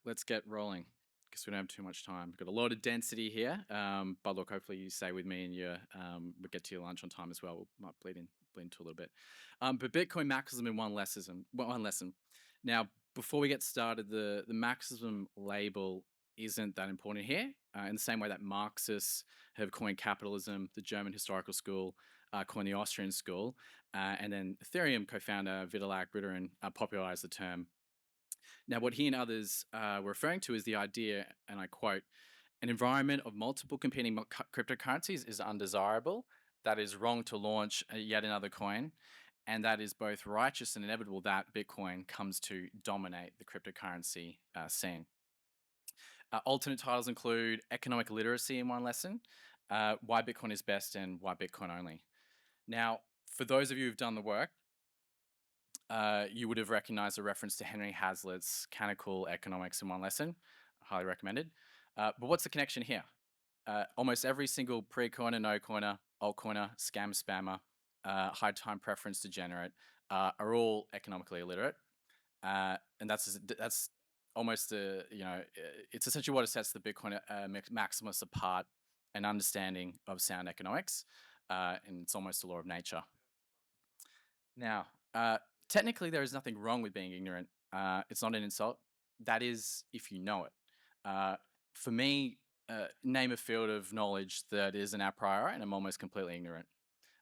let's get rolling because we don't have too much time. We've got a lot of density here, but look, hopefully you stay with me and we'll get to your lunch on time as well. We might bleed into a little bit. But Bitcoin maximalism in one lesson. Now, before we get started, the Marxism label isn't that important here. In the same way that Marxists have coined capitalism, the German historical school coined the Austrian school, and then Ethereum co-founder Vitalik Buterin popularized the term. Now, what he and others were referring to is the idea, and I quote, an environment of multiple competing cryptocurrencies is undesirable. That is wrong to launch yet another coin. And that is both righteous and inevitable that Bitcoin comes to dominate the cryptocurrency scene. Alternate titles include economic literacy in one lesson, why Bitcoin is best, and why Bitcoin only. Now, for those of you who've done the work, you would have recognized a reference to Henry Hazlitt's Canonical Economics in one lesson. Highly recommended. But what's the connection here? Almost every single pre-coiner, no-coiner, altcoiner, scam spammer, high time preference degenerate are all economically illiterate. And that's almost it's essentially what sets the Bitcoin maximalists apart, an understanding of sound economics, and it's almost a law of nature. Now, technically, there is nothing wrong with being ignorant. It's not an insult. That is, if you know it. For me, name a field of knowledge that is an a priori, and I'm almost completely ignorant.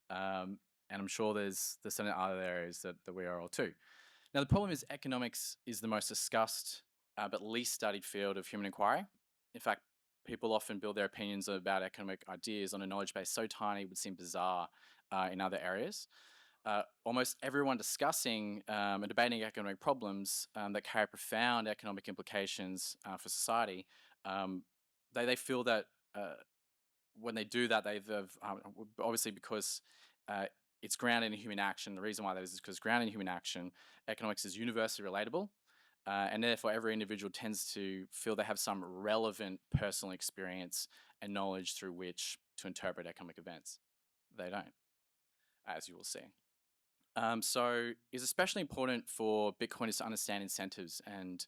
And I'm sure there's some other areas that we are all too. Now, the problem is economics is the most discussed but least studied field of human inquiry. In fact, people often build their opinions about economic ideas on a knowledge base so tiny it would seem bizarre in other areas. Almost everyone discussing and debating economic problems that carry profound economic implications for society, they feel that when they do that, they've obviously because it's grounded in human action. The reason why that is because it's grounded in human action. Economics is universally relatable, and therefore every individual tends to feel they have some relevant personal experience and knowledge through which to interpret economic events. They don't, as you will see. So it's especially important for Bitcoiners to understand incentives and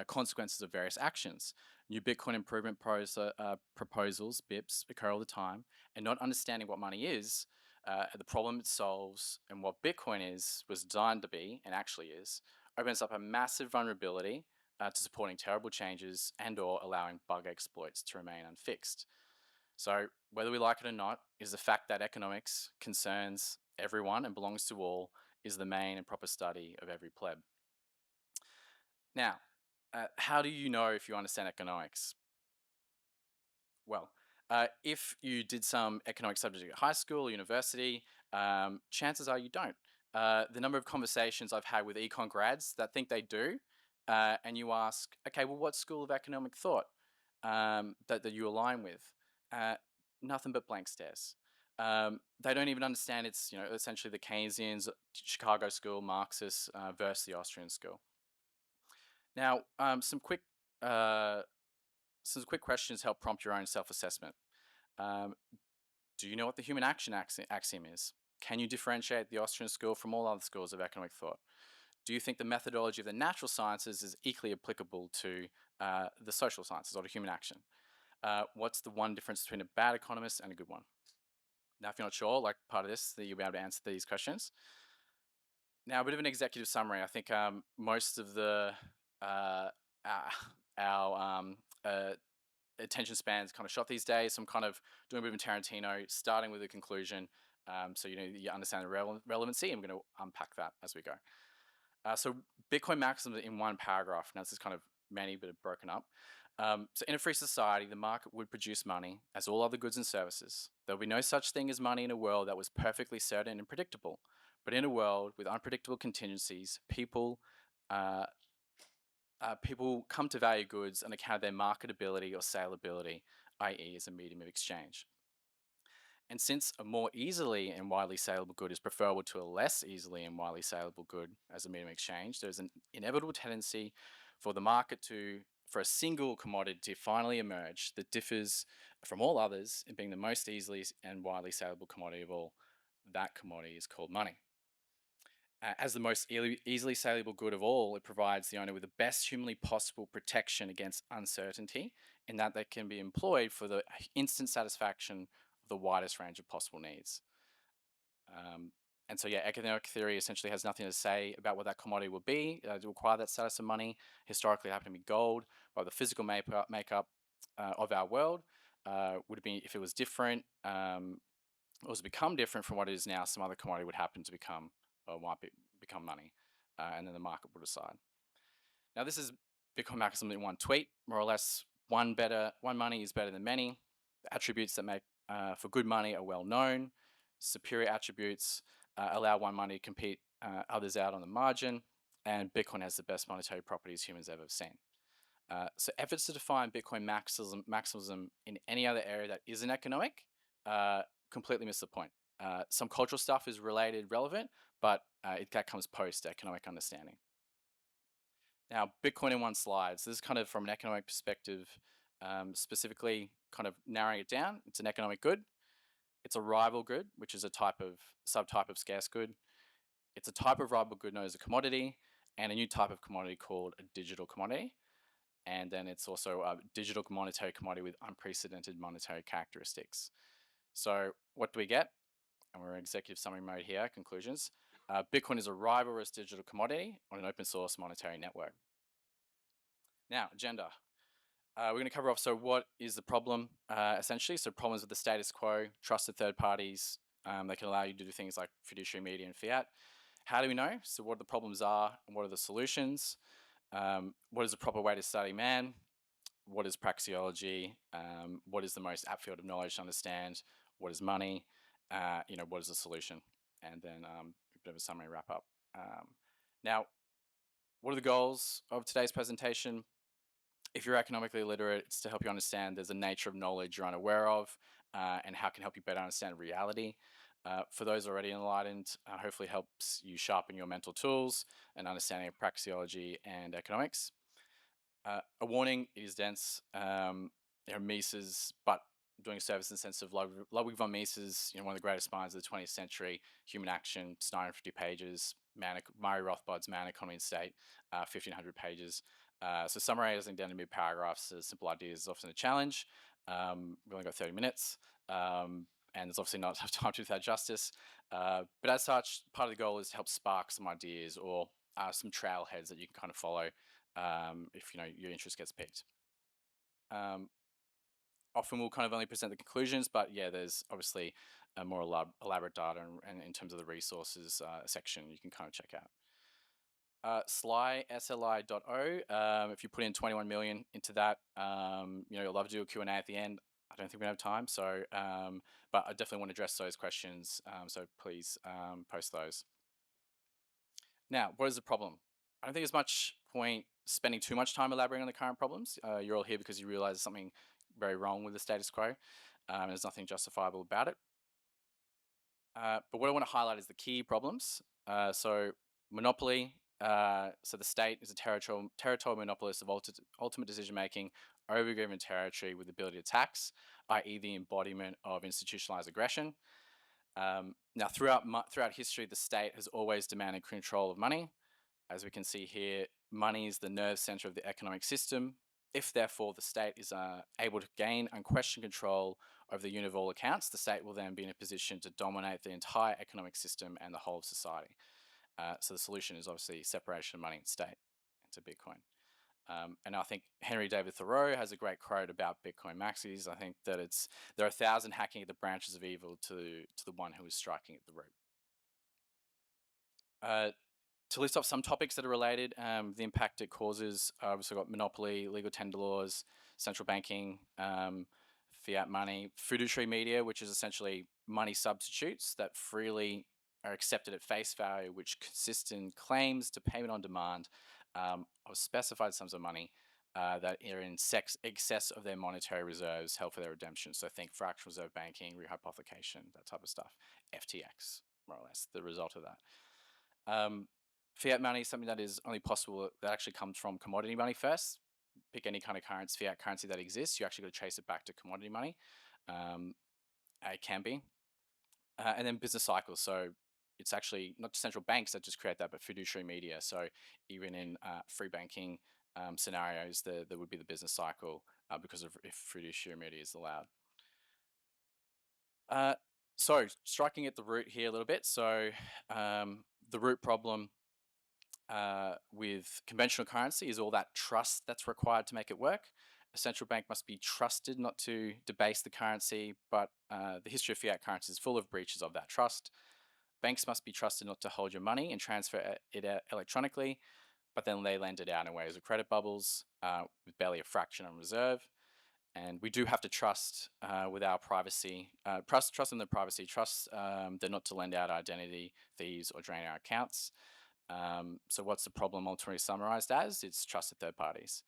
consequences of various actions. New Bitcoin improvement proposals, BIPs, occur all the time, and not understanding what money is, the problem it solves, and what Bitcoin was designed to be, and actually is, opens up a massive vulnerability to supporting terrible changes and/or allowing bug exploits to remain unfixed. So, whether we like it or not, is the fact that economics concerns everyone and belongs to all is the main and proper study of every pleb. Now, how do you know if you understand economics? Well, if you did some economic subject at high school or university, chances are you don't. The number of conversations I've had with econ grads that think they do, and you ask, okay, well, what school of economic thought that you align with? Nothing but blank stares. They don't even understand it's essentially the Keynesians, Chicago school, Marxists versus the Austrian school. Now, some quick questions help prompt your own self-assessment. Do you know what the human action axiom is? Can you differentiate the Austrian school from all other schools of economic thought? Do you think the methodology of the natural sciences is equally applicable to the social sciences or to human action? What's the one difference between a bad economist and a good one? Now, if you're not sure, like part of this, that you'll be able to answer these questions. Now, a bit of an executive summary. I think most of our attention spans kind of shot these days. So I'm kind of doing a bit of Tarantino, starting with a conclusion. So you understand the relevancy. I'm going to unpack that as we go. So Bitcoin maximum in one paragraph. Now this is kind of many, but broken up. So in a free society, the market would produce money as all other goods and services. There would be no such thing as money in a world that was perfectly certain and predictable. But in a world with unpredictable contingencies, people come to value goods on account of their marketability or saleability, i.e. as a medium of exchange. And since a more easily and widely saleable good is preferable to a less easily and widely saleable good as a medium of exchange, there's an inevitable tendency for the market for a single commodity to finally emerge that differs from all others in being the most easily and widely saleable commodity of all. That commodity is called money. As the most easily saleable good of all, it provides the owner with the best humanly possible protection against uncertainty, in that they can be employed for the instant satisfaction of the widest range of possible needs. Um, and so, yeah, economic theory essentially has nothing to say about what that commodity will be to acquire that status of money. Historically, it happened to be gold, but the physical makeup of our world would be, if it was different, or was become different from what it is now, some other commodity would happen to become or become money, and then the market will decide. Now, this is Bitcoin Maximalism in one tweet, more or less. One money is better than many. The attributes that make for good money are well known. Superior attributes allow one money to compete others out on the margin, and Bitcoin has the best monetary properties humans ever seen. So efforts to define Bitcoin maximalism in any other area that isn't economic completely miss the point. Some cultural stuff is relevant, but that comes post economic understanding. Now, Bitcoin in one slide. So this is kind of from an economic perspective, specifically kind of narrowing it down. It's an economic good. It's a rival good, which is a subtype of scarce good. It's a type of rival good known as a commodity, and a new type of commodity called a digital commodity. And then it's also a digital monetary commodity with unprecedented monetary characteristics. So what do we get? And we're in executive summary mode here, conclusions. Bitcoin is a rivalrous digital commodity on an open source monetary network. Now, agenda. We're going to cover off, so what is the problem, essentially? So problems with the status quo, trusted third parties. They can allow you to do things like fiduciary media and fiat. How do we know? So what the problems are and what are the solutions? What is the proper way to study man? What is praxeology? What is the most apt field of knowledge to understand? What is money? What is the solution? And then a bit of a summary wrap up. Now, what are the goals of today's presentation? If you're economically literate, it's to help you understand there's a nature of knowledge you're unaware of, and how it can help you better understand reality. For those already enlightened, hopefully helps you sharpen your mental tools and understanding of praxeology and economics. A warning, it is dense. Mises, but doing a service in the sense of Ludwig von Mises, one of the greatest minds of the 20th century, Human Action, it's 950 pages. Murray Rothbard's Man, Economy and State, 1,500 pages. So summarizing down to mid-paragraphs as simple ideas is often a challenge. We've only got 30 minutes, and there's obviously not enough time to do that justice. But as such, part of the goal is to help spark some ideas or some trailheads that you can kind of follow if your interest gets piqued. Often we'll kind of only present the conclusions, but yeah, there's obviously a more elaborate data and in terms of the resources section you can kind of check out. sli.o. If you put in 21 million into that, you'll love to do a Q&A at the end. I don't think we have time, so but I definitely want to address those questions, so please post those. Now, what is the problem? I don't think there's much point spending too much time elaborating on the current problems. You're all here because you realize something very wrong with the status quo. There's nothing justifiable about it. But what I want to highlight is the key problems. So monopoly. So the state is a territorial monopolist of ultimate decision-making over a given territory with the ability to tax, i.e. the embodiment of institutionalized aggression. Now, throughout history, the state has always demanded control of money. As we can see here, money is the nerve center of the economic system. If, therefore, the state is able to gain unquestioned control over the unit of all accounts, the state will then be in a position to dominate the entire economic system and the whole of society. So the solution is obviously separation of money and state into Bitcoin. And I think Henry David Thoreau has a great quote about Bitcoin maxis. I think that there are 1,000 hacking at the branches of evil to the one who is striking at the root. To list off some topics that are related, the impact it causes, we've also got monopoly, legal tender laws, central banking, fiat money, fiduciary media, which is essentially money substitutes that freely are accepted at face value, which consist in claims to payment on demand of specified sums of money that are in excess of their monetary reserves held for their redemption. So think fractional reserve banking, rehypothecation, that type of stuff. FTX, more or less, the result of that. Fiat money is something that is only possible that actually comes from commodity money first. Pick any kind of fiat currency that exists. You actually got to trace it back to commodity money. It can be. And then business cycles. So it's actually not just central banks that just create that, but fiduciary media. So even in free banking scenarios, there would be the business cycle because of if fiduciary media is allowed. Uh, so striking at the root here a little bit. So the root problem with conventional currency is all that trust that's required to make it work. A central bank must be trusted not to debase the currency, but the history of fiat currency is full of breaches of that trust. Banks must be trusted not to hold your money and transfer it electronically, but then they lend it out in ways of credit bubbles with barely a fraction on reserve. And we do have to trust with our privacy, trust in their privacy, trust them not to lend out our identity, fees, or drain our accounts. So what's the problem ultimately summarized as? It's trusted third parties.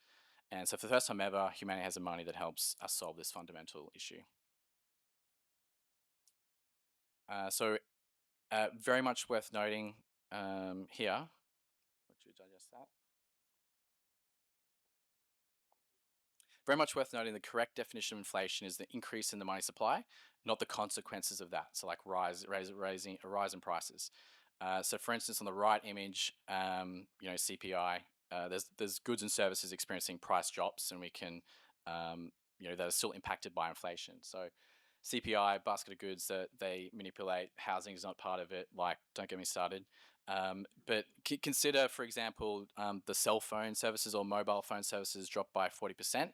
And so for the first time ever, humanity has a money that helps us solve this fundamental issue. So very much worth noting here. Would you digest that? Very much worth noting the correct definition of inflation is the increase in the money supply, not the consequences of that. So like raising a rise in prices. So for instance, on the right image, CPI, there's goods and services experiencing price drops, and we can, that are still impacted by inflation. So CPI, basket of goods that they manipulate, housing is not part of it. Like, don't get me started. But consider, for example, the cell phone services or mobile phone services dropped by 40%.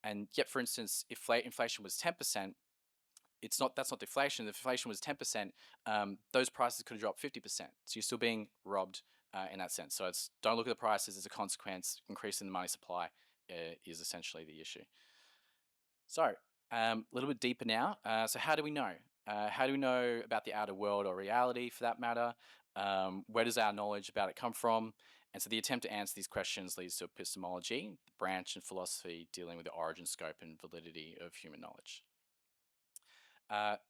And yet, for instance, if inflation was 10%, that's not deflation. If inflation was 10%, those prices could have dropped 50%. So you're still being robbed in that sense. So don't look at the prices as a consequence. Increasing the money supply is essentially the issue. So a little bit deeper now. So how do we know? How do we know about the outer world or reality, for that matter? Where does our knowledge about it come from? And so the attempt to answer these questions leads to epistemology, the branch in philosophy dealing with the origin, scope, and validity of human knowledge.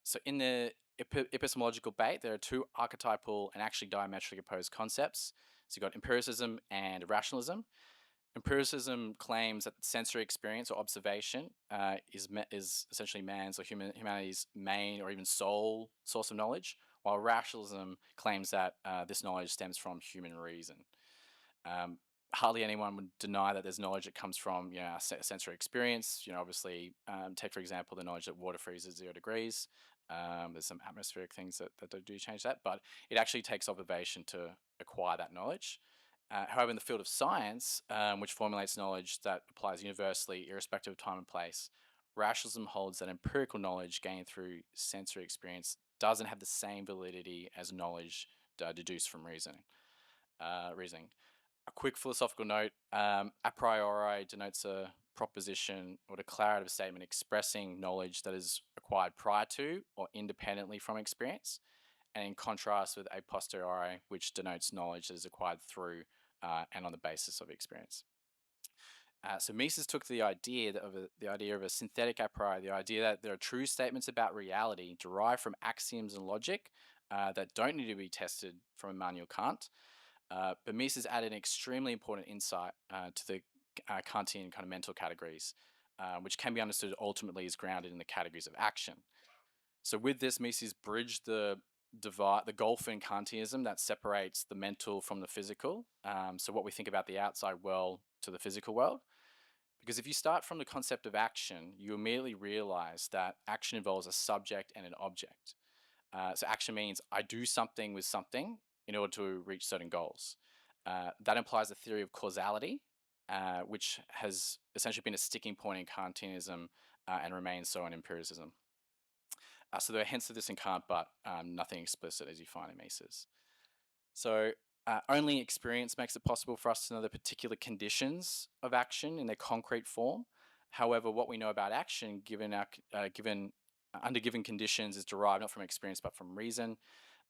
So in the epistemological debate, there are two archetypal and actually diametrically opposed concepts. So you've got empiricism and rationalism. Empiricism claims that sensory experience or observation is essentially man's or humanity's main or even sole source of knowledge, while rationalism claims that this knowledge stems from human reason. Hardly anyone would deny that there's knowledge that comes from our sensory experience. Obviously, take for example the knowledge that water freezes 0 degrees. There's some atmospheric things that do change that, but it actually takes observation to acquire that knowledge. However, in the field of science, which formulates knowledge that applies universally, irrespective of time and place, rationalism holds that empirical knowledge gained through sensory experience doesn't have the same validity as knowledge deduced from reasoning. A quick philosophical note, a priori denotes a proposition or declarative statement expressing knowledge that is acquired prior to or independently from experience, and in contrast with a posteriori, which denotes knowledge that is acquired through and on the basis of experience. So Mises took the idea of a synthetic a priori, the idea that there are true statements about reality derived from axioms and logic that don't need to be tested from Immanuel Kant. But Mises added an extremely important insight to the Kantian kind of mental categories, which can be understood ultimately as grounded in the categories of action. So with this, Mises bridged the gulf in Kantianism that separates the mental from the physical. So what we think about the outside world to the physical world. Because if you start from the concept of action, you immediately realize that action involves a subject and an object. So action means I do something with something in order to reach certain goals. That implies a theory of causality, which has essentially been a sticking point in Kantianism and remains so in empiricism. So there are hints of this in Kant, but nothing explicit as you find in Mises. So only experience makes it possible for us to know the particular conditions of action in their concrete form. However, what we know about action under given conditions is derived not from experience but from reason.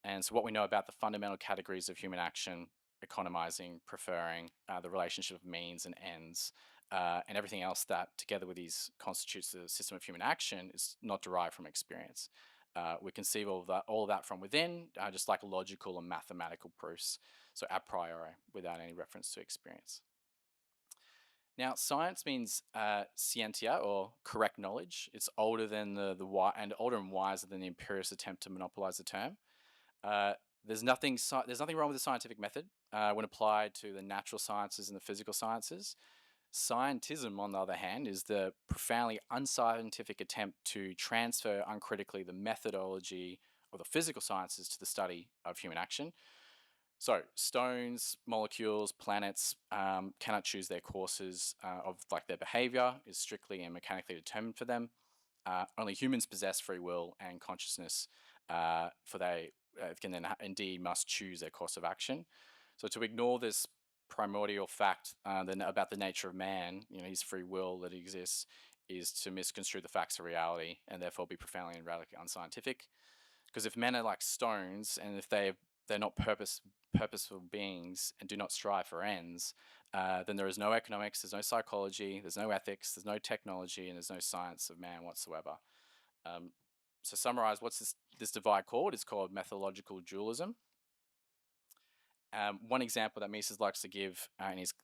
And so what we know about the fundamental categories of human action, economizing, preferring, the relationship of means and ends, and everything else that together with these constitutes the system of human action is not derived from experience. We conceive all of that from within, just like logical and mathematical proofs, so a priori, without any reference to experience. Now, science means scientia, or correct knowledge. It's older than and older and wiser than the empiricist attempt to monopolize the term. There's nothing wrong with the scientific method when applied to the natural sciences and the physical sciences. Scientism, on the other hand, is the profoundly unscientific attempt to transfer uncritically the methodology of the physical sciences to the study of human action. So stones, molecules, planets cannot choose their courses of like their behavior is strictly and mechanically determined for them. Only humans possess free will and consciousness, for they can then indeed must choose their course of action. So to ignore this primordial fact then about the nature of man, his free will that exists, is to misconstrue the facts of reality and therefore be profoundly and radically unscientific. Because if men are like stones, and if they're not purposeful beings and do not strive for ends, then there is no economics, there's no psychology, there's no ethics, there's no technology, and there's no science of man whatsoever. Um, so summarize, what's this divide called? It's called methodological dualism. One example that Mises likes to give in his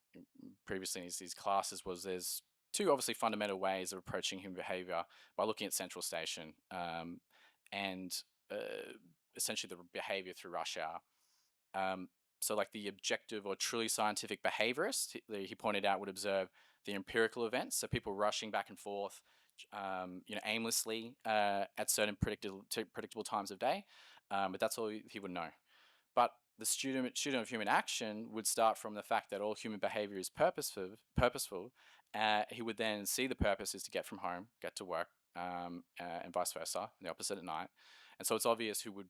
previously in his classes was there's two obviously fundamental ways of approaching human behavior by looking at central station and essentially the behavior through rush hour. So like the objective or truly scientific behaviorist, he pointed out, would observe the empirical events, so people rushing back and forth, aimlessly at certain predictable times of day, but that's all he would know. But the student of human action would start from the fact that all human behavior is purposeful. He would then see the purpose is to get from home, get to work, and vice versa, and the opposite at night. And so it's obvious who would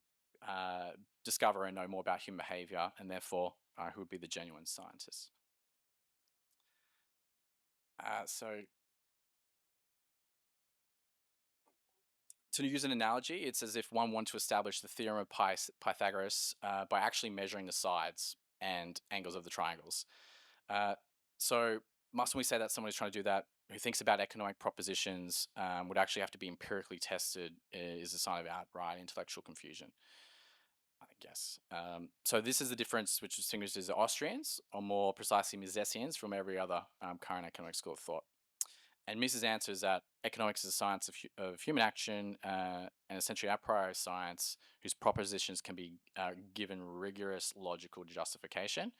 discover and know more about human behavior, and therefore who would be the genuine scientist. So to use an analogy, it's as if one wanted to establish the theorem of Pythagoras by actually measuring the sides and angles of the triangles. So mustn't we say that someone who's trying to do that, who thinks about economic propositions, would actually have to be empirically tested, is a sign of outright intellectual confusion, I guess. So this is the difference which distinguishes the Austrians, or more precisely Misesians, from every other current economic school of thought. And Mises' answer is that economics is a science of human action, and essentially a priori science whose propositions can be given rigorous logical justification.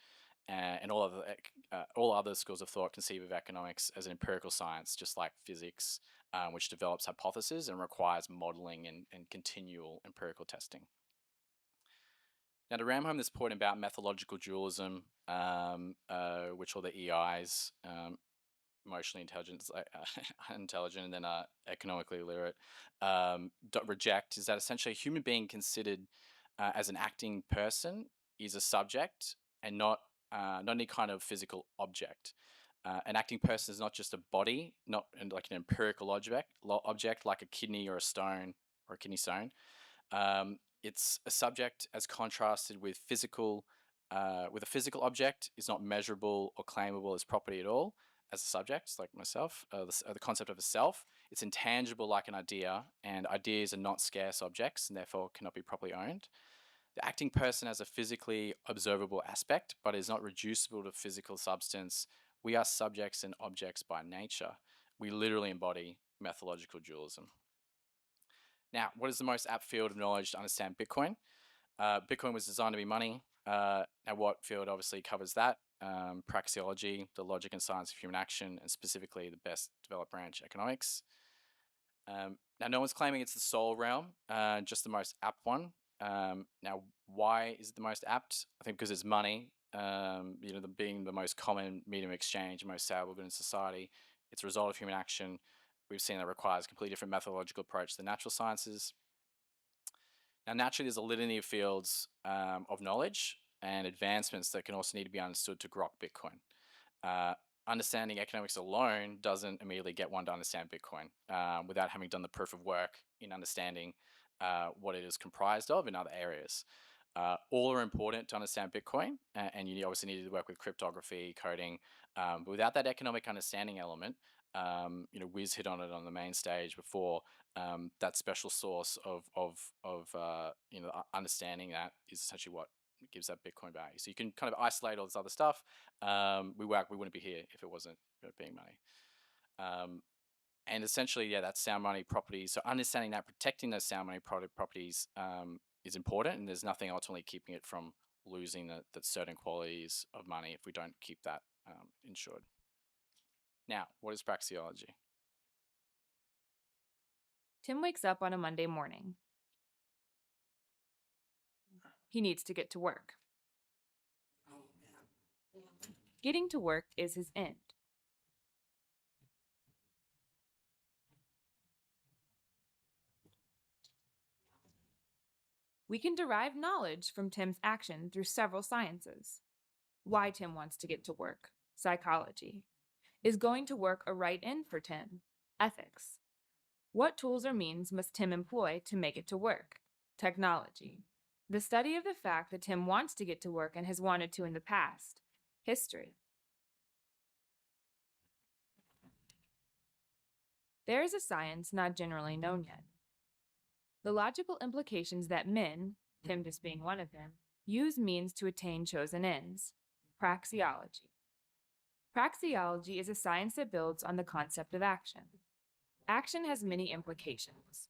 And all other schools of thought conceive of economics as an empirical science, just like physics, which develops hypotheses and requires modeling and continual empirical testing. Now, to ram home this point about methodological dualism, which are the EIs, emotionally intelligent, intelligent, and then economically illiterate, reject, is that essentially a human being considered as an acting person is a subject and not any kind of physical object. An acting person is not just a body, not like an empirical object like a kidney or a stone or a kidney stone. It's a subject as contrasted with a physical object is not measurable or claimable as property at all. As a subject, like myself, the concept of a self, it's intangible like an idea, and ideas are not scarce objects and therefore cannot be properly owned. The acting person has a physically observable aspect, but is not reducible to physical substance. We are subjects and objects by nature. We literally embody methodological dualism. Now, what is the most apt field of knowledge to understand Bitcoin? Bitcoin was designed to be money. Now, what field obviously covers that? Praxeology, the logic and science of human action, and specifically the best developed branch, economics. Now, no one's claiming it's the sole realm, just the most apt one. Now, why is it the most apt? I think because it's money, being the most common medium of exchange, most salable good in society. It's a result of human action. We've seen that requires a completely different methodological approach to the natural sciences. Now, naturally, there's a litany of fields of knowledge and advancements that can also need to be understood to grok Bitcoin. Understanding economics alone doesn't immediately get one to understand Bitcoin without having done the proof of work in understanding what it is comprised of in other areas. All are important to understand Bitcoin, and you obviously need to work with cryptography, coding. But without that economic understanding element, Wiz hit on it on the main stage before. That special source of understanding that is essentially what gives that Bitcoin value. So you can kind of isolate all this other stuff. We wouldn't be here if it wasn't being money. And essentially, yeah, that's sound money properties. So understanding that, protecting those sound money properties is important, and there's nothing ultimately keeping it from losing the certain qualities of money if we don't keep that insured. Now, what is praxeology? Tim wakes up on a Monday morning. He needs to get to work. Getting to work is his end. We can derive knowledge from Tim's action through several sciences. Why Tim wants to get to work, psychology. Is going to work a right end for Tim, ethics. What tools or means must Tim employ to make it to work, technology. The study of the fact that Tim wants to get to work and has wanted to in the past, history. There is a science not generally known yet. The logical implications that men, Tim just being one of them, use means to attain chosen ends. Praxeology. Praxeology is a science that builds on the concept of action. Action has many implications.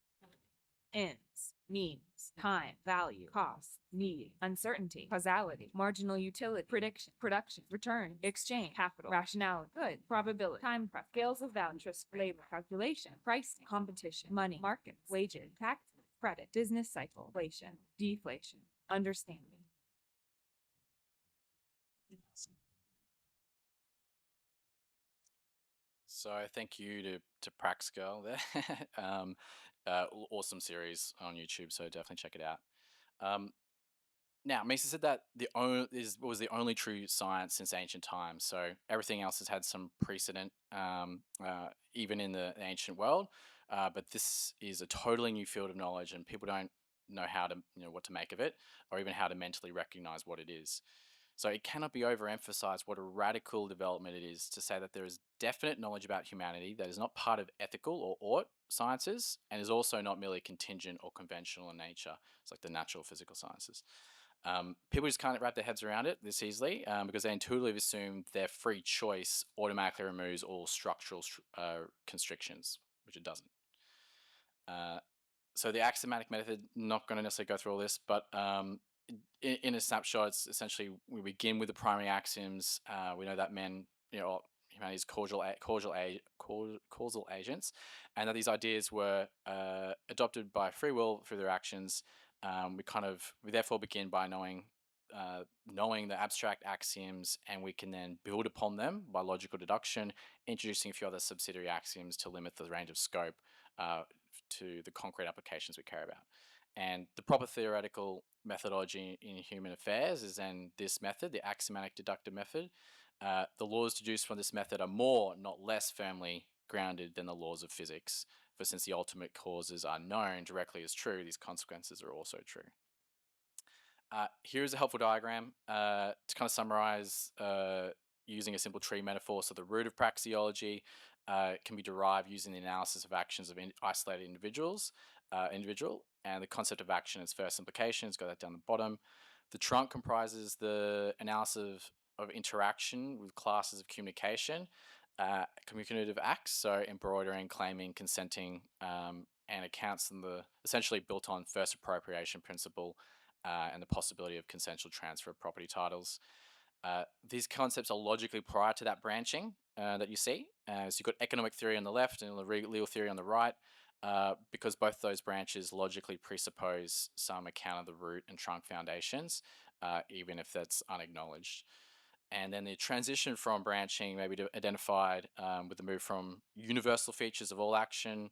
Ends, means, time, value, cost, need, uncertainty, causality, marginal utility, prediction, production, return, exchange, capital, rationality, good, probability, time prep, scales of value, interest, labor, calculation, pricing, competition, money, markets, wages, taxes, credit, business cycle, inflation, deflation, understanding. So thank you to Prax Girl there. Awesome series on YouTube, so definitely check it out. Now, Mesa said that was the only true science since ancient times. So everything else has had some precedent, even in the ancient world. But this is a totally new field of knowledge, and people don't know how to, what to make of it, or even how to mentally recognize what it is. So it cannot be overemphasized what a radical development it is to say that there is definite knowledge about humanity that is not part of ethical or ought sciences, and is also not merely contingent or conventional in nature. It's like the natural physical sciences. People just can't wrap their heads around it this easily because they intuitively assume their free choice automatically removes all structural constrictions, which it doesn't. So the axiomatic method, not going to necessarily go through all this, but in a snapshot, it's essentially we begin with the primary axioms. We know that men, humanity's causal agents, and that these ideas were adopted by free will through their actions. We therefore begin by knowing the abstract axioms, and we can then build upon them by logical deduction, introducing a few other subsidiary axioms to limit the range of scope to the concrete applications we care about. And the proper theoretical methodology in human affairs is then this method, the axiomatic deductive method. The laws deduced from this method are more, not less, firmly grounded than the laws of physics. For since the ultimate causes are known directly as true, these consequences are also true. Here's a helpful diagram to kind of summarize using a simple tree metaphor. So the root of praxeology can be derived using the analysis of actions of isolated individual, and the concept of action as first implications, got that down the bottom. The trunk comprises the analysis of interaction with classes of communication, communicative acts, so embroidering, claiming, consenting, and accounts in the essentially built on first appropriation principle and the possibility of consensual transfer of property titles. These concepts are logically prior to that branching that you see. So you've got economic theory on the left and legal theory on the right, because both those branches logically presuppose some account of the root and trunk foundations, even if that's unacknowledged. And then the transition from branching may be identified with the move from universal features of all action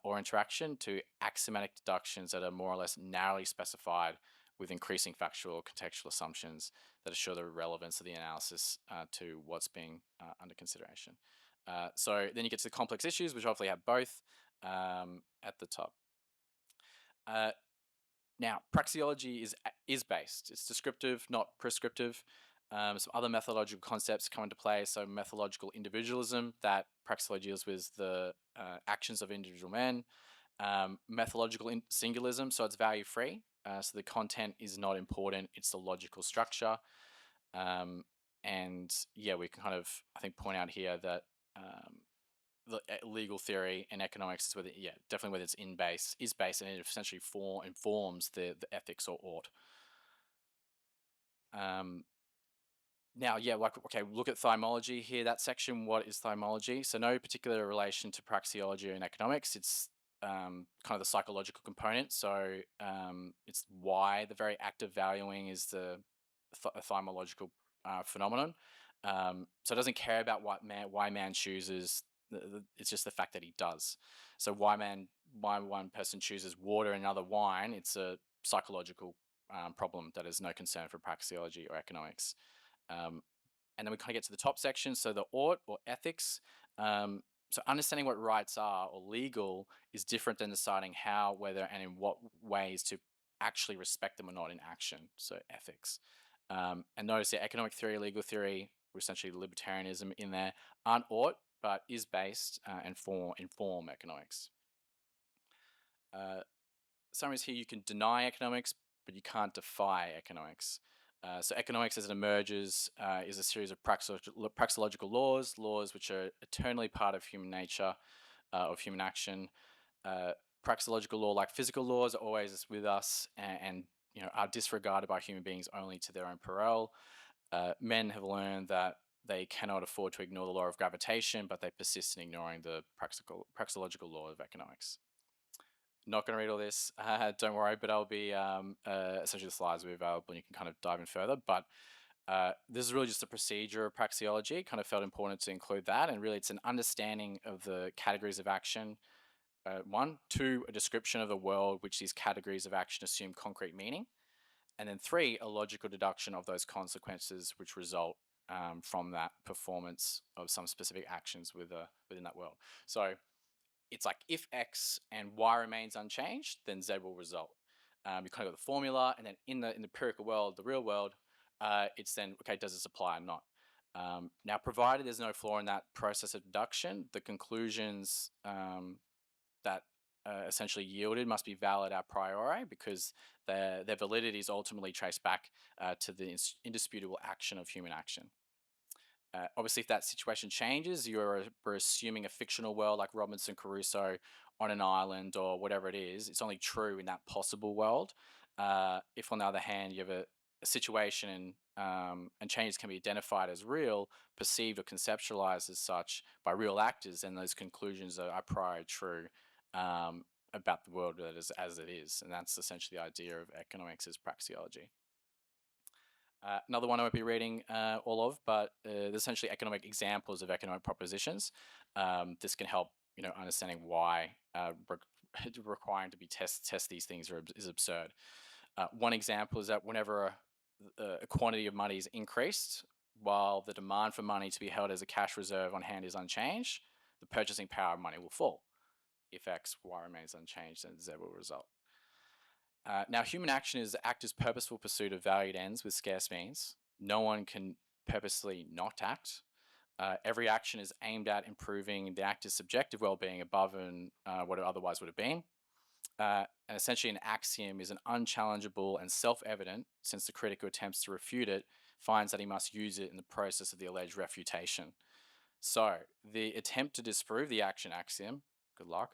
or interaction to axiomatic deductions that are more or less narrowly specified with increasing factual or contextual assumptions that assure the relevance of the analysis to what's being under consideration. So then you get to the complex issues, which hopefully have both at the top. Now, praxeology is based. It's descriptive, not prescriptive. Some other methodological concepts come into play. So methodological individualism, that praxeology deals with the actions of individual men. Methodological singulism, so it's value-free. So the content is not important. It's the logical structure. And yeah, we can kind of, I think, point out here that the legal theory and economics is whether, yeah, definitely whether it's is based, and it essentially informs the ethics or ought. Um, Now, yeah, like, okay, look at thymology here. That section, what is thymology? So, no particular relation to praxeology and economics. It's kind of the psychological component. So, it's why the very act of valuing is a thymological phenomenon. So, it doesn't care about why man chooses. It's just the fact that he does. So, why one person chooses water and another wine? It's a psychological problem that is no concern for praxeology or economics. Um, and then we kind of get to the top section. So the ought or ethics. So understanding what rights are or legal is different than deciding how, whether, and in what ways to actually respect them or not in action. So ethics. And notice the economic theory, legal theory, or essentially libertarianism in there, aren't ought, but is based and inform economics. Summaries here, you can deny economics, but you can't defy economics. So economics as it emerges is a series of praxeological laws which are eternally part of human nature, of human action. Uh, Praxeological law, like physical laws, are always with us and are disregarded by human beings only to their own peril. Men have learned that they cannot afford to ignore the law of gravitation, but they persist in ignoring the praxeological law of economics. Not going to read all this, don't worry, but I'll be essentially the slides will be available and you can kind of dive in further. But this is really just a procedure of praxeology. It kind of felt important to include that. And really, it's an understanding of the categories of action. One, two, a description of the world which these categories of action assume concrete meaning. And then three, a logical deduction of those consequences which result from that performance of some specific actions within that world. So it's like if X and Y remains unchanged, then Z will result. You kind of got the formula, and then in the empirical world, the real world, it's then okay, does this apply or not? Now, provided there's no flaw in that process of deduction, the conclusions that essentially yielded must be valid a priori because their validity is ultimately traced back to the indisputable action of human action. Obviously, if that situation changes, we're assuming a fictional world like Robinson Crusoe on an island or whatever it is. It's only true in that possible world. If, on the other hand, you have a situation and changes can be identified as real, perceived or conceptualized as such by real actors, then those conclusions are a priori true about the world that is as it is. And that's essentially the idea of economics as praxeology. Another one I won't be reading all of, but there's essentially economic examples of economic propositions. This can help understanding why requiring to be test these things is absurd. One example is that whenever a quantity of money is increased, while the demand for money to be held as a cash reserve on hand is unchanged, the purchasing power of money will fall. If X, Y remains unchanged, then Z will result. Now, human action is actor's purposeful pursuit of valued ends with scarce means. No one can purposely not act. Every action is aimed at improving the actor's subjective well-being above and what it otherwise would have been. And essentially, an axiom is an unchallengeable and self-evident, since the critic who attempts to refute it finds that he must use it in the process of the alleged refutation. So, the attempt to disprove the action axiom, good luck,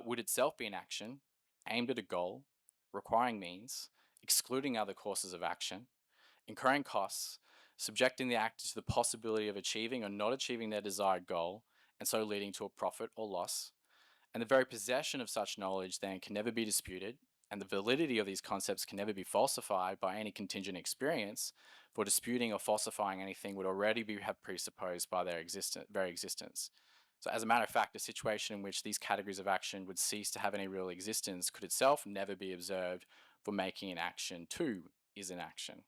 would itself be an action aimed at a goal, requiring means, excluding other courses of action, incurring costs, subjecting the actor to the possibility of achieving or not achieving their desired goal, and so leading to a profit or loss. And the very possession of such knowledge then can never be disputed, and the validity of these concepts can never be falsified by any contingent experience, for disputing or falsifying anything would already have presupposed by their very existence. So, as a matter of fact, a situation in which these categories of action would cease to have any real existence could itself never be observed, for making an action too is an action.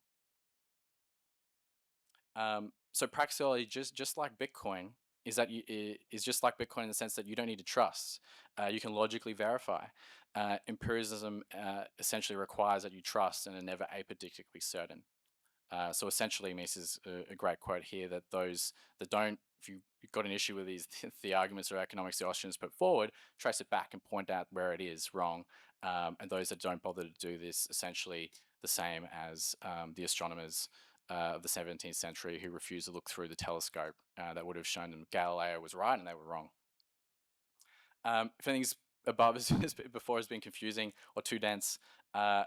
So praxeology, just like Bitcoin, is just like Bitcoin in the sense that you don't need to trust. You can logically verify. Empiricism essentially requires that you trust and are never apodictically certain. So essentially, this is a great quote here that those that don't, if you've got an issue with the arguments or economics the Austrians put forward, trace it back and point out where it is wrong. And those that don't bother to do this, essentially the same as the astronomers of the 17th century who refused to look through the telescope that would have shown them Galileo was right and they were wrong. If anything's above before has been confusing or too dense, I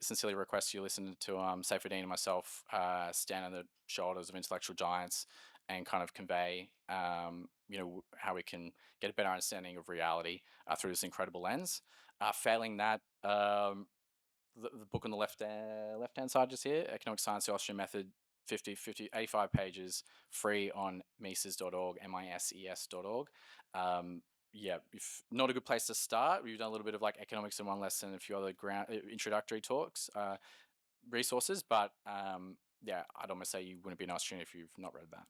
sincerely request you listen to Saifedean and myself stand on the shoulders of intellectual giants and kind of convey, how we can get a better understanding of reality through this incredible lens. Failing that, the book on the left hand side just here, Economic Science, the Austrian Method, 85 pages, free on Mises.org, Mises.org. Yeah, if not a good place to start. We've done a little bit of like economics in one lesson, and a few other introductory talks, resources, but yeah, I'd almost say you wouldn't be an Austrian if you've not read that.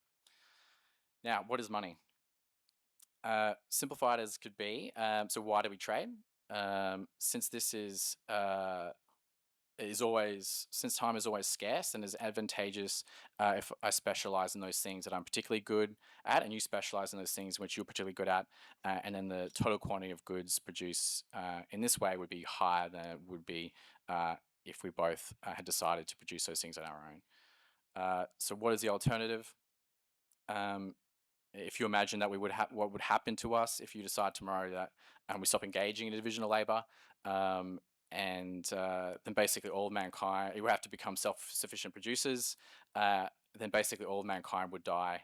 Now, what is money? Simplified as could be. So why do we trade? Since since time is always scarce and is advantageous if I specialize in those things that I'm particularly good at, and you specialize in those things which you're particularly good at, and then the total quantity of goods produced in this way would be higher than it would be if we both had decided to produce those things on our own. So what is the alternative? If you imagine that what would happen to us if you decide tomorrow that we stop engaging in a division of labor, and then basically all of mankind, you have to become self-sufficient producers. Then basically all of mankind would die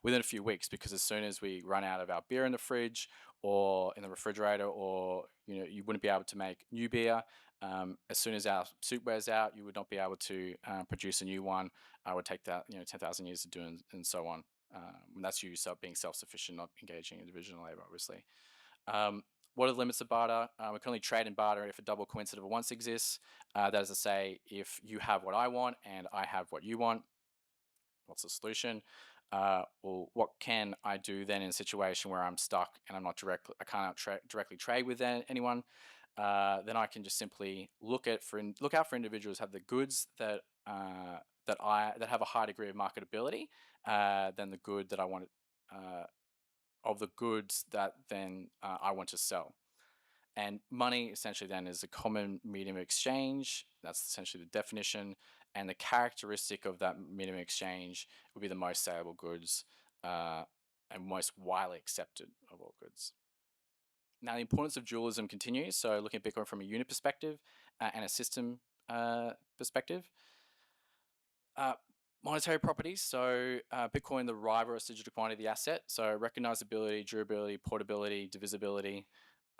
within a few weeks, because as soon as we run out of our beer in the fridge or in the refrigerator, or you wouldn't be able to make new beer. As soon as our suit wears out, you would not be able to produce a new one. I would take that 10,000 years to do, and so on. That's you being self-sufficient, not engaging in divisional labor, obviously. What are the limits of barter? We can only trade and barter if a double coincident of once exists. That is to say, if you have what I want and I have what you want, what's the solution? Well, what can I do then in a situation where I'm stuck and I can't directly trade with anyone? Then I can just simply look out for individuals who have the goods that have a high degree of marketability than the good that I want of the goods that then I want to sell. And money essentially then is a common medium of exchange. That's essentially the definition. And the characteristic of that medium of exchange would be the most saleable goods and most widely accepted of all goods. Now, the importance of dualism continues. So looking at Bitcoin from a unit perspective and a system perspective. Monetary properties. So Bitcoin, the rival is digital quantity of the asset. So recognizability, durability, portability, divisibility,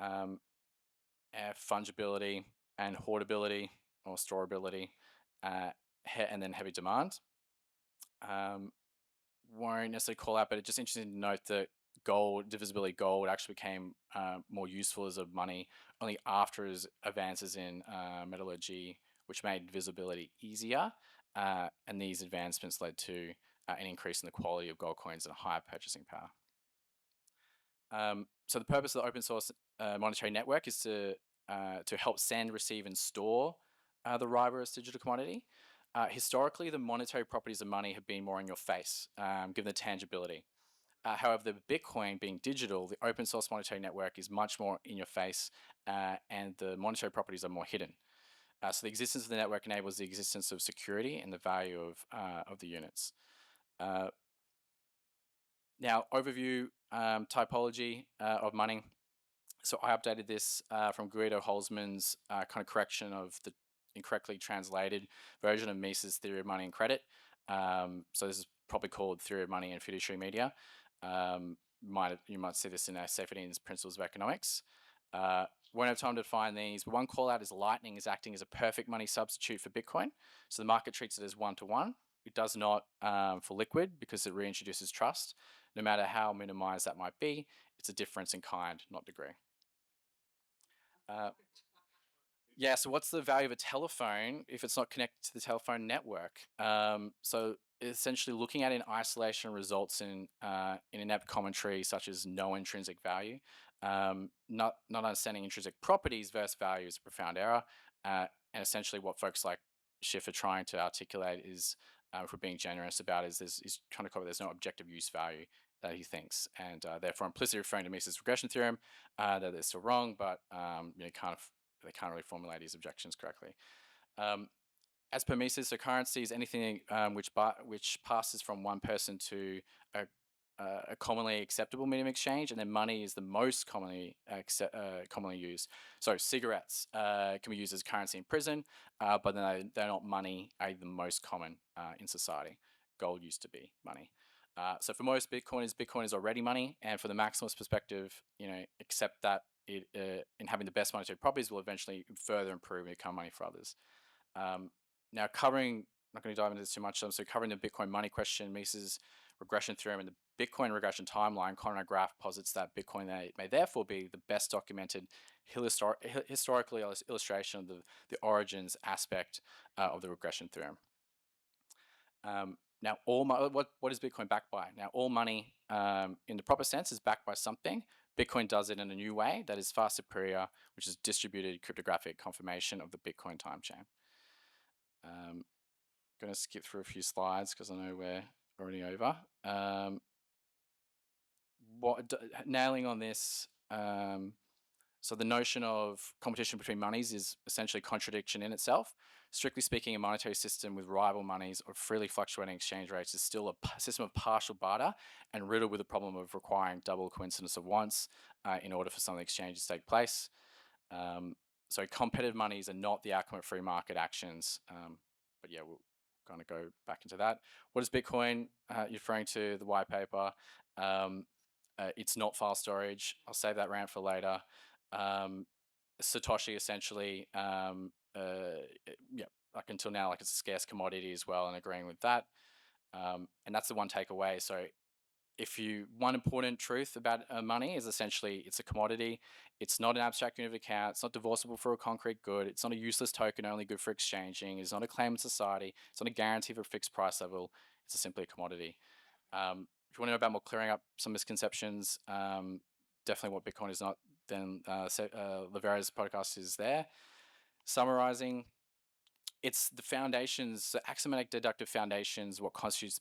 fungibility, and hoardability or storability, and then heavy demand. Won't necessarily call out, but it's just interesting to note that divisibility gold actually became more useful as a money only after advances in metallurgy, which made divisibility easier. And these advancements led to an increase in the quality of gold coins and a higher purchasing power. So the purpose of the open source monetary network is to help send, receive, and store the Riberus digital commodity. Historically, the monetary properties of money have been more in your face, given the tangibility. However, the Bitcoin being digital, the open source monetary network is much more in your face, and the monetary properties are more hidden. So the existence of the network enables the existence of security and the value of the units. Now, overview typology of money. So I updated this from Guido Holzman's kind of correction of the incorrectly translated version of Mises' theory of money and credit. So this is probably called theory of money and fiduciary media. You might see this in Saifedean's Principles of Economics. Won't have time to define these, but one call out is Lightning is acting as a perfect money substitute for Bitcoin. So the market treats it as one-to-one. It does not for Liquid, because it reintroduces trust. No matter how minimized that might be, it's a difference in kind, not degree. Yeah, so what's the value of a telephone if it's not connected to the telephone network? So essentially looking at it in isolation results in inept commentary such as no intrinsic value. Not understanding intrinsic properties versus value is a profound error. And essentially what folks like Schiff are trying to articulate is, if we're being generous about, is trying to cover there's no objective use value that he thinks, and therefore implicitly referring to Mises' regression theorem, that they're still wrong, but they can't really formulate these objections correctly. As per Mises, so currency is anything which passes from one person to a commonly acceptable medium of exchange, and then money is the most commonly used. So cigarettes can be used as currency in prison, but they're not money, are the most common in society. Gold used to be money. So for most Bitcoin is already money, and for the maximalist perspective, accept that it in having the best monetary properties will eventually further improve and become money for others. Now not going to dive into this too much. So covering the Bitcoin money question, Mises' regression theorem, and the Bitcoin regression timeline, Conrad Graf posits that Bitcoin may therefore be the best documented historical illustration of the origins aspect of the regression theorem. Now, what is Bitcoin backed by? Now, all money in the proper sense is backed by something. Bitcoin does it in a new way that is far superior, which is distributed cryptographic confirmation of the Bitcoin time chain. Going to skip through a few slides because I know we're already over. Nailing on this, so the notion of competition between monies is essentially contradiction in itself. Strictly speaking, a monetary system with rival monies or freely fluctuating exchange rates is still a system of partial barter and riddled with the problem of requiring double coincidence of wants in order for some of the exchanges to take place. So competitive monies are not the outcome of free market actions. But yeah, we'll kind of go back into that. What is Bitcoin? You're referring to the white paper. It's not file storage. I'll save that rant for later. Satoshi essentially, like until now, like it's a scarce commodity as well, and agreeing with that. And that's the one takeaway. So one important truth about money is essentially it's a commodity. It's not an abstract unit of account. It's not divorceable for a concrete good. It's not a useless token only good for exchanging. It's not a claim in society. It's not a guarantee for a fixed price level. It's simply a commodity. If you want to know about more clearing up some misconceptions, definitely what Bitcoin is not, then Livera's podcast is there. Summarizing, it's the foundations, the axiomatic deductive foundations, what constitutes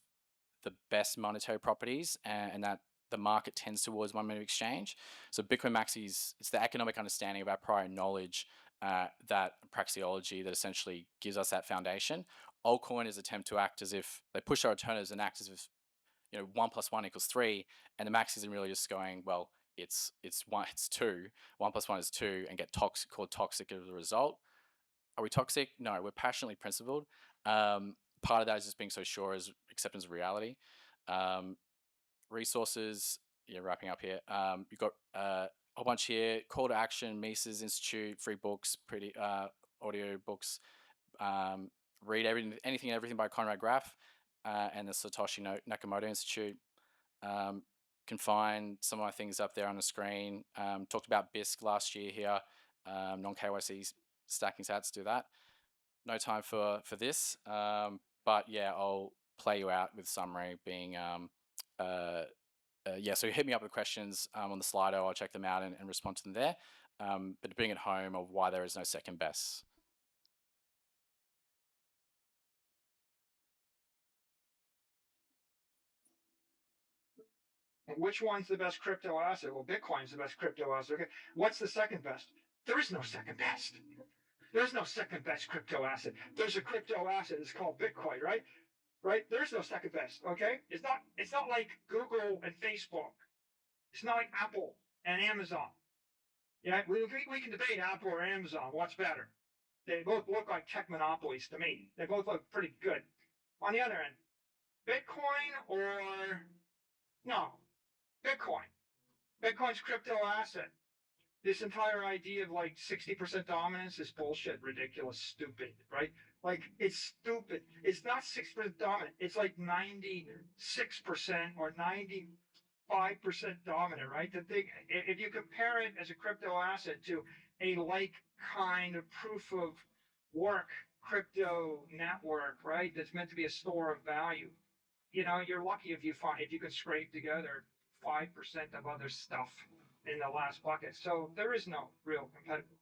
the best monetary properties, and that the market tends towards one mode of exchange. So Bitcoin Maxi it's the economic understanding of our prior knowledge, that praxeology that essentially gives us that foundation. Altcoin is an attempt to act as if they push our alternatives and act as if 1 + 1 = 3, and the Maxism really just going, well, it's 2. 1 + 1 is 2, and get called toxic as a result. Are we toxic? No, we're passionately principled. Part of that is just being so sure as acceptance of reality. Resources, wrapping up here. You've got a whole bunch here. Call to action, Mises Institute, free books, pretty audio books. Read anything and everything by Conrad Graf and the Satoshi Nakamoto Institute. Can find some of my things up there on the screen. Talked about BISC last year here. Non-KYC stacking sats, do that. No time for this. But yeah, I'll play you out with summary being, so hit me up with questions on the Slido. I'll check them out and respond to them there. But bring it home of why there is no second best. Which one's the best crypto asset? Well, Bitcoin's the best crypto asset. Okay. What's the second best? There is no second best. There's no second best crypto asset. There's a crypto asset. It's called Bitcoin, right? Right? There's no second best. Okay. It's not like Google and Facebook. It's not like Apple and Amazon. Yeah. We can debate Apple or Amazon. What's better? They both look like tech monopolies to me. They both look pretty good. On the other end, Bitcoin or no, Bitcoin. Bitcoin's crypto asset. This entire idea of like 60% dominance is bullshit, ridiculous, stupid, right? Like it's stupid. It's not 6% dominant. It's like 96% or 95% dominant, right? The thing, if you compare it as a crypto asset to a like kind of proof of work crypto network, right? That's meant to be a store of value. You're lucky if you can scrape together 5% of other stuff in the last bucket. So there is no real competitive